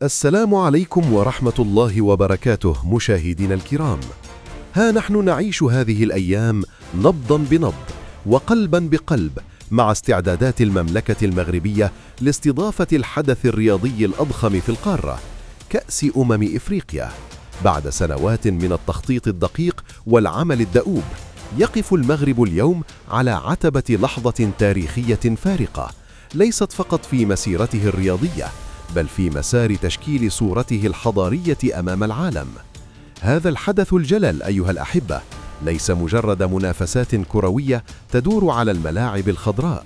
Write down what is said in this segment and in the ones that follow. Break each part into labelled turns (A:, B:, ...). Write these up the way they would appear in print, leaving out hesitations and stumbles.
A: السلام عليكم ورحمة الله وبركاته مشاهدينا الكرام. ها نحن نعيش هذه الأيام نبضاً بنبض وقلباً بقلب مع استعدادات المملكة المغربية لاستضافة الحدث الرياضي الأضخم في القارة، كأس إفريقيا. بعد سنوات من التخطيط الدقيق والعمل الدؤوب، يقف المغرب اليوم على عتبة لحظة تاريخية فارقة، ليست فقط في مسيرته الرياضية بل في مسار تشكيل صورته الحضارية أمام العالم. هذا الحدث الجلل أيها الأحبة ليس مجرد منافسات كروية تدور على الملاعب الخضراء،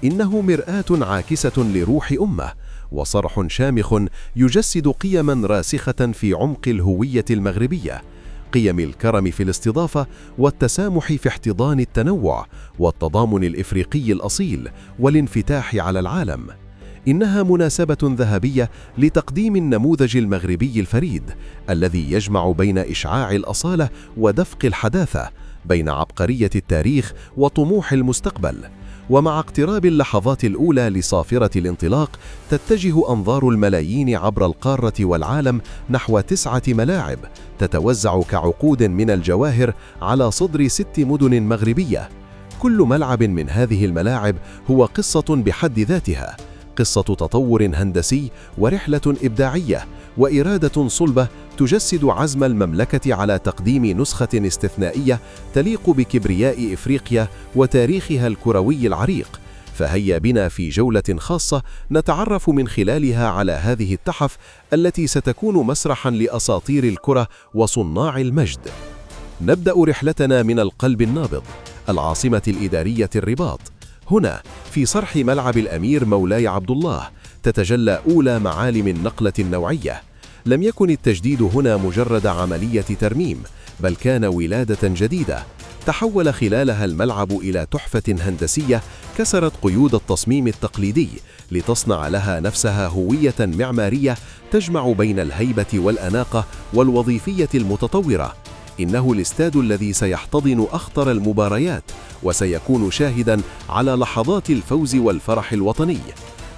A: إنه مرآة عاكسة لروح أمة وصرح شامخ يجسد قيماً راسخة في عمق الهوية المغربية، قيم الكرم في الاستضافة والتسامح في احتضان التنوع والتضامن الإفريقي الأصيل والانفتاح على العالم. إنها مناسبة ذهبية لتقديم النموذج المغربي الفريد الذي يجمع بين إشعاع الأصالة ودفق الحداثة، بين عبقرية التاريخ وطموح المستقبل. ومع اقتراب اللحظات الأولى لصافرة الانطلاق، تتجه أنظار الملايين عبر القارة والعالم نحو 9 ملاعب تتوزع كعقود من الجواهر على صدر 6 مدن مغربية. كل ملعب من هذه الملاعب هو قصة بحد ذاتها، قصة تطور هندسي ورحلة إبداعية وإرادة صلبة تجسد عزم المملكة على تقديم نسخة استثنائية تليق بكبرياء إفريقيا وتاريخها الكروي العريق. فهيا بنا في جولة خاصة نتعرف من خلالها على هذه التحف التي ستكون مسرحاً لأساطير الكرة وصناع المجد. نبدأ رحلتنا من القلب النابض، العاصمة الإدارية الرباط. هنا في صرح ملعب الأمير مولاي عبد الله تتجلى أولى معالم النقلة النوعية. لم يكن التجديد هنا مجرد عملية ترميم، بل كان ولادة جديدة تحول خلالها الملعب إلى تحفة هندسية كسرت قيود التصميم التقليدي لتصنع لها نفسها هوية معمارية تجمع بين الهيبة والأناقة والوظيفية المتطورة. إنه الاستاد الذي سيحتضن أخطر المباريات وسيكون شاهداً على لحظات الفوز والفرح الوطني.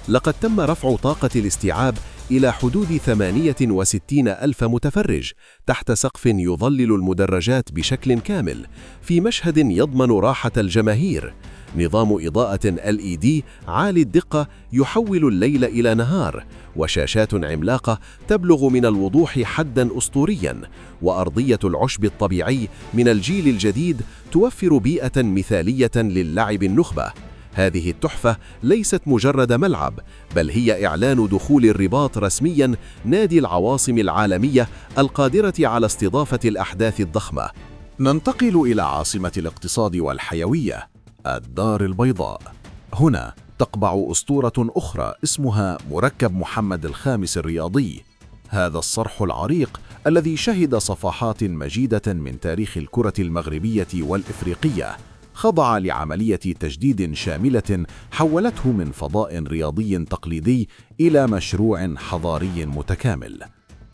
A: لقد تم رفع طاقة الاستيعاب إلى حدود 68 ألف متفرج تحت سقف يظلل المدرجات بشكل كامل، في مشهد يضمن راحة الجماهير. نظام إضاءة LED عالي الدقة يحول الليل إلى نهار، وشاشات عملاقة تبلغ من الوضوح حداً أسطورياً، وأرضية العشب الطبيعي من الجيل الجديد توفر بيئة مثالية للعب النخبة. هذه التحفة ليست مجرد ملعب، بل هي إعلان دخول الرباط رسمياً نادي العواصم العالمية القادرة على استضافة الأحداث الضخمة.
B: ننتقل إلى عاصمة الاقتصاد والحيوية، الدار البيضاء. هنا تقبع أسطورة أخرى اسمها مركب محمد الخامس الرياضي. هذا الصرح العريق الذي شهد صفحات مجيدة من تاريخ الكرة المغربية والإفريقية خضع لعملية تجديد شاملة حولته من فضاء رياضي تقليدي إلى مشروع حضاري متكامل.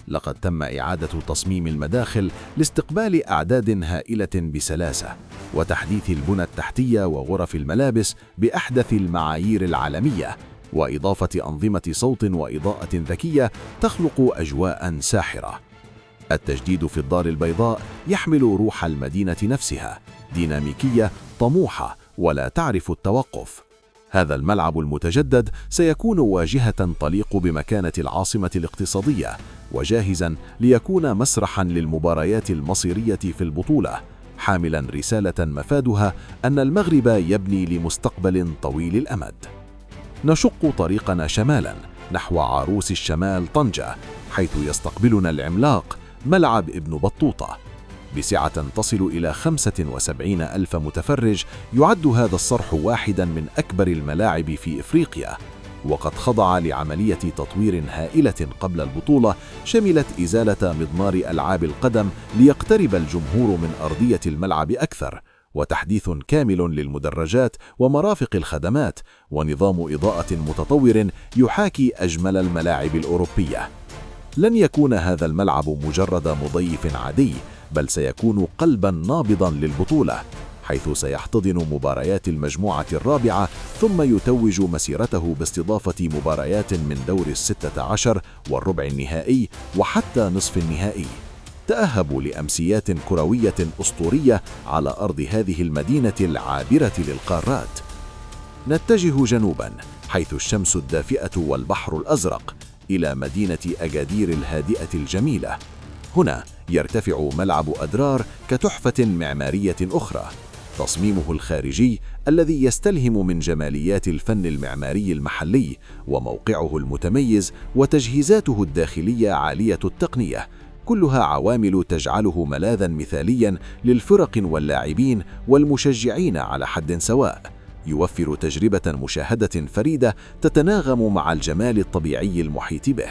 B: لقد تم إعادة تصميم المداخل لاستقبال أعداد هائلة بسلاسة، وتحديث البنى التحتية وغرف الملابس بأحدث المعايير العالمية، وإضافة أنظمة صوت وإضاءة ذكية تخلق أجواء ساحرة. التجديد في الدار البيضاء يحمل روح المدينة نفسها، ديناميكية طموحة ولا تعرف التوقف. هذا الملعب المتجدد سيكون واجهة تليق بمكانة العاصمة الاقتصادية، وجاهزاً ليكون مسرحاً للمباريات المصيرية في البطولة، حاملاً رسالة مفادها أن المغرب يبني لمستقبل طويل الأمد. نشق طريقنا شمالاً نحو عروس الشمال طنجة، حيث يستقبلنا العملاق ملعب ابن بطوطة. بسعة تصل إلى 75 ألف متفرج، يعد هذا الصرح واحداً من أكبر الملاعب في إفريقيا، وقد خضع لعملية تطوير هائلة قبل البطولة شملت إزالة مضمار ألعاب القدم ليقترب الجمهور من أرضية الملعب أكثر، وتحديث كامل للمدرجات ومرافق الخدمات، ونظام إضاءة متطور يحاكي أجمل الملاعب الأوروبية. لن يكون هذا الملعب مجرد مضيف عادي، بل سيكون قلباً نابضاً للبطولة. حيث سيحتضن مباريات المجموعة الرابعة ثم يتوج مسيرته باستضافة مباريات من دور 16 والربع النهائي وحتى نصف النهائي. تأهبوا لأمسيات كروية أسطورية على أرض هذه المدينة العابرة للقارات. نتجه جنوباً حيث الشمس الدافئة والبحر الأزرق إلى مدينة أجادير الهادئة الجميلة. هنا يرتفع ملعب أدرار كتحفة معمارية أخرى، تصميمه الخارجي الذي يستلهم من جماليات الفن المعماري المحلي، وموقعه المتميز وتجهيزاته الداخلية عالية التقنية، كلها عوامل تجعله ملاذاً مثالياً للفرق واللاعبين والمشجعين على حد سواء. يوفر تجربة مشاهدة فريدة تتناغم مع الجمال الطبيعي المحيط به.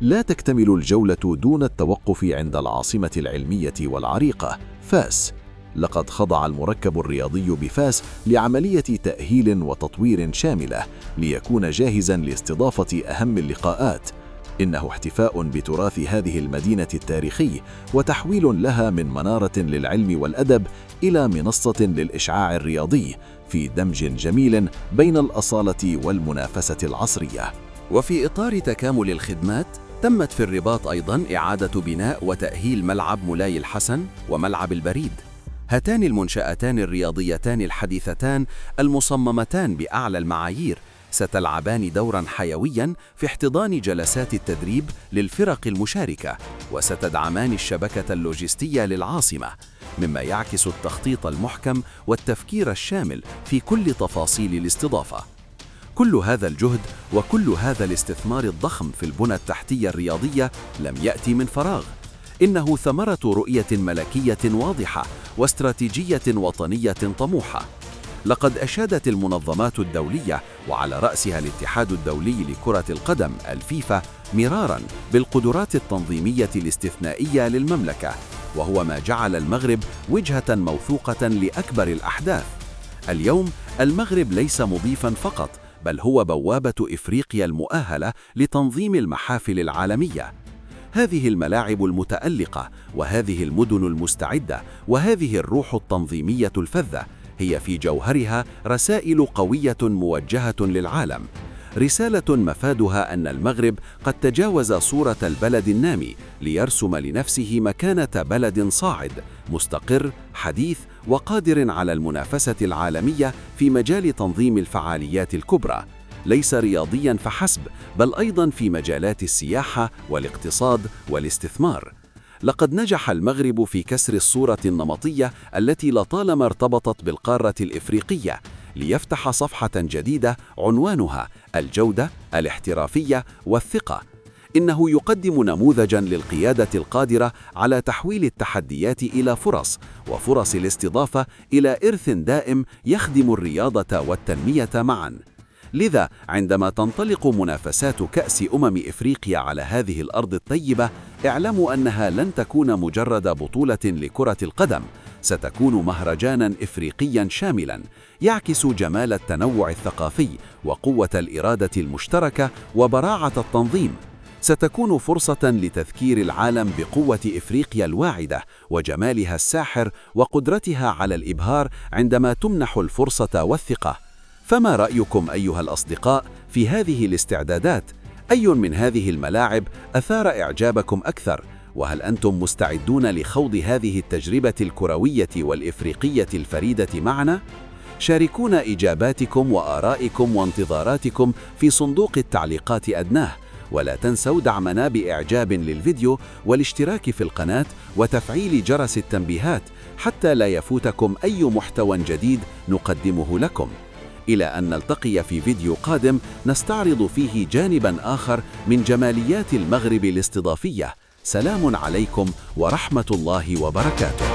B: لا تكتمل الجولة دون التوقف عند العاصمة العلمية والعريقة فاس. لقد خضع المركب الرياضي بفاس لعملية تأهيل وتطوير شاملة ليكون جاهزاً لاستضافة أهم اللقاءات. إنه احتفاء بتراث هذه المدينة التاريخي وتحويل لها من منارة للعلم والأدب إلى منصة للإشعاع الرياضي في دمج جميل بين الأصالة والمنافسة العصرية.
C: وفي إطار تكامل الخدمات، تمت في الرباط أيضاً إعادة بناء وتأهيل ملعب مولاي الحسن وملعب البريد. هاتان المنشأتان الرياضيتان الحديثتان المصممتان بأعلى المعايير ستلعبان دوراً حيوياً في احتضان جلسات التدريب للفرق المشاركة، وستدعمان الشبكة اللوجستية للعاصمة، مما يعكس التخطيط المحكم والتفكير الشامل في كل تفاصيل الاستضافة. كل هذا الجهد وكل هذا الاستثمار الضخم في البنى التحتية الرياضية لم يأتي من فراغ، إنه ثمرة رؤية ملكية واضحة واستراتيجية وطنية طموحة. لقد أشادت المنظمات الدولية وعلى رأسها الاتحاد الدولي لكرة القدم الفيفا مراراً بالقدرات التنظيمية الاستثنائية للمملكة، وهو ما جعل المغرب وجهة موثوقة لأكبر الأحداث. اليوم المغرب ليس مضيفاً فقط، بل هو بوابة إفريقيا المؤهلة لتنظيم المحافل العالمية. هذه الملاعب المتألقة وهذه المدن المستعدة وهذه الروح التنظيمية الفذة هي في جوهرها رسائل قوية موجهة للعالم، رسالة مفادها أن المغرب قد تجاوز صورة البلد النامي ليرسم لنفسه مكانة بلد صاعد مستقر حديث وقادر على المنافسة العالمية في مجال تنظيم الفعاليات الكبرى، ليس رياضياً فحسب، بل أيضاً في مجالات السياحة والاقتصاد والاستثمار. لقد نجح المغرب في كسر الصورة النمطية التي لطالما ارتبطت بالقارة الإفريقية، ليفتح صفحة جديدة عنوانها الجودة، الاحترافية والثقة. إنه يقدم نموذجاً للقيادة القادرة على تحويل التحديات إلى فرص، وفرص الاستضافة إلى إرث دائم يخدم الرياضة والتنمية معاً. لذا عندما تنطلق منافسات كأس إفريقيا على هذه الأرض الطيبة، اعلموا أنها لن تكون مجرد بطولة لكرة القدم، ستكون مهرجاناً إفريقياً شاملاً يعكس جمال التنوع الثقافي وقوة الإرادة المشتركة وبراعة التنظيم. ستكون فرصة لتذكير العالم بقوة إفريقيا الواعدة وجمالها الساحر وقدرتها على الإبهار عندما تمنح الفرصة والثقة. فما رأيكم أيها الأصدقاء في هذه الاستعدادات؟ أي من هذه الملاعب أثار إعجابكم أكثر؟ وهل أنتم مستعدون لخوض هذه التجربة الكروية والإفريقية الفريدة معنا؟ شاركونا إجاباتكم وآرائكم وانتظاراتكم في صندوق التعليقات أدناه، ولا تنسوا دعمنا بإعجاب للفيديو والاشتراك في القناة وتفعيل جرس التنبيهات حتى لا يفوتكم أي محتوى جديد نقدمه لكم. إلى أن نلتقي في فيديو قادم نستعرض فيه جانباً آخر من جماليات المغرب الاستضافية. سلام عليكم ورحمة الله وبركاته.